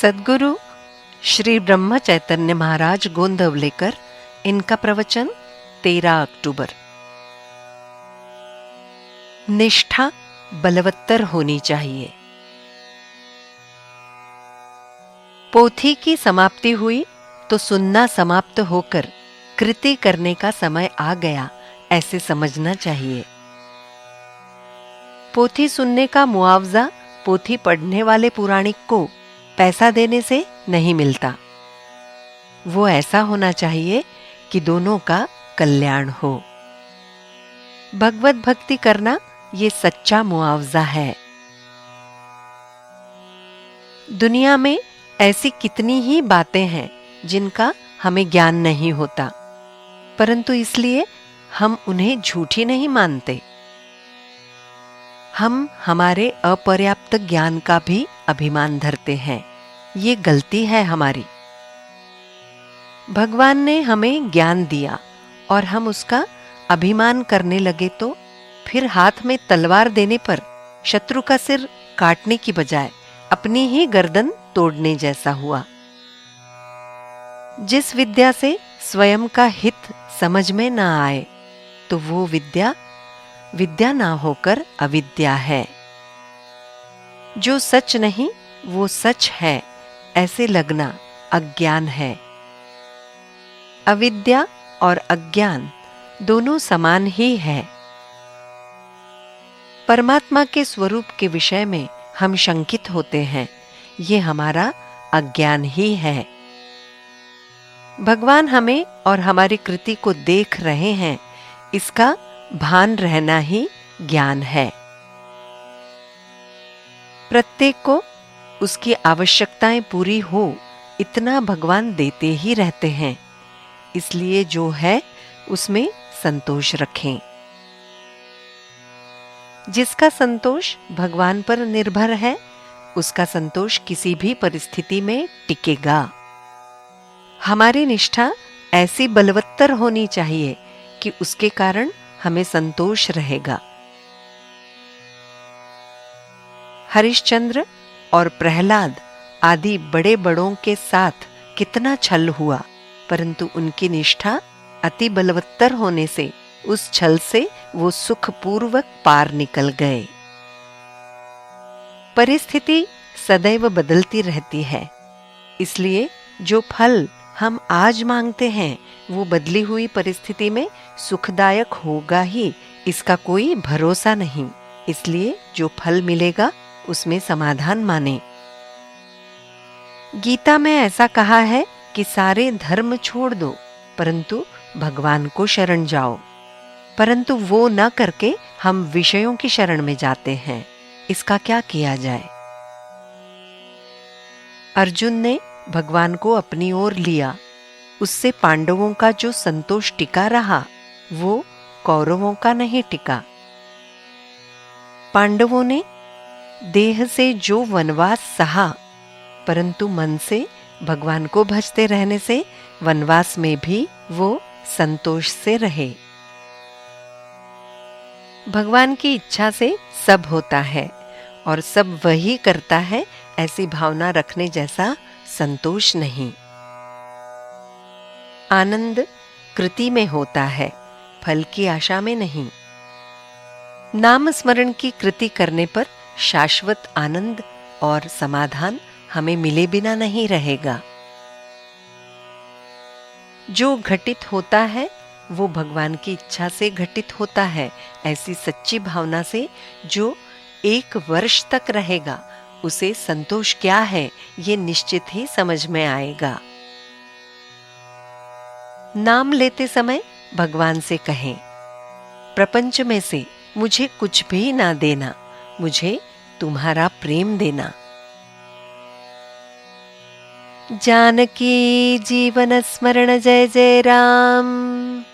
सद्गुरु श्री ब्रह्म चैतन्य महाराज गोंदवलेकर, इनका प्रवचन 13 अक्टूबर। निष्ठा बलवत्तर होनी चाहिए। पोथी की समाप्ति हुई तो सुनना समाप्त होकर कृति करने का समय आ गया, ऐसे समझना चाहिए। पोथी सुनने का मुआवजा पोथी पढ़ने वाले पुराणिक को पैसा देने से नहीं मिलता। वो ऐसा होना चाहिए कि दोनों का कल्याण हो। भगवत भक्ति करना ये सच्चा मुआवजा है। दुनिया में ऐसी कितनी ही बातें हैं जिनका हमें ज्ञान नहीं होता, परंतु इसलिए हम उन्हें झूठी नहीं मानते। हम हमारे अपर्याप्त ज्ञान का भी अभिमान धरते हैं। ये गलती है हमारी। भगवान ने हमें ज्ञान दिया और हम उसका अभिमान करने लगे तो फिर हाथ में तलवार देने पर शत्रु का सिर काटने की बजाय अपनी ही गर्दन तोड़ने जैसा हुआ। जिस विद्या से स्वयं का हित समझ में ना आए तो वो विद्या ना होकर अविद्या है। जो सच नहीं वो सच है, ऐसे लगना अज्ञान है। अविद्या और अज्ञान दोनों समान ही है। परमात्मा के स्वरूप के विषय में हम शंकित होते हैं, ये हमारा अज्ञान ही है। भगवान हमें और हमारी कृति को देख रहे हैं, इसका भान रहना ही ज्ञान है। प्रत्येक को उसकी आवश्यकताएं पूरी हो इतना भगवान देते ही रहते हैं, इसलिए जो है उसमें संतोष रखें। जिसका संतोष भगवान पर निर्भर है, उसका संतोष किसी भी परिस्थिति में टिकेगा। हमारी निष्ठा ऐसी बलवत्तर होनी चाहिए कि उसके कारण हमें संतोष रहेगा। हरिश्चंद्र और प्रहलाद आदि बड़े बड़ों के साथ कितना छल हुआ, परंतु उनकी निष्ठा अति बलवत्तर होने से उस छल से वो सुखपूर्वक पार निकल गए। परिस्थिति सदैव बदलती रहती है, इसलिए जो फल हम आज मांगते हैं वो बदली हुई परिस्थिति में सुखदायक होगा ही, इसका कोई भरोसा नहीं। इसलिए जो फल मिलेगा उसमें समाधान माने। गीता में ऐसा कहा है कि सारे धर्म छोड़ दो परंतु भगवान को शरण जाओ, परंतु वो न करके हम विषयों की शरण में जाते हैं। इसका क्या किया जाए? अर्जुन ने भगवान को अपनी ओर लिया, उससे पांडवों का जो संतोष टिका रहा वो कौरवों का नहीं टिका। पांडवों ने देह से जो वनवास सहा, परंतु मन से भगवान को भजते रहने से वनवास में भी वो संतोष से रहे। भगवान की इच्छा से सब होता है और सब वही करता है, ऐसी भावना रखने जैसा संतोष नहीं। आनंद कृति में होता है, फल की आशा में नहीं। नाम स्मरण की कृति करने पर शाश्वत आनंद और समाधान हमें मिले बिना नहीं रहेगा। जो घटित होता है वो भगवान की इच्छा से घटित होता है, ऐसी सच्ची भावना से जो 1 वर्ष तक रहेगा, उसे संतोष क्या है ये निश्चित ही समझ में आएगा। नाम लेते समय भगवान से कहें, प्रपंच में से मुझे कुछ भी ना देना, मुझे तुम्हारा प्रेम देना। जानकी जीवन स्मरण जय जय राम।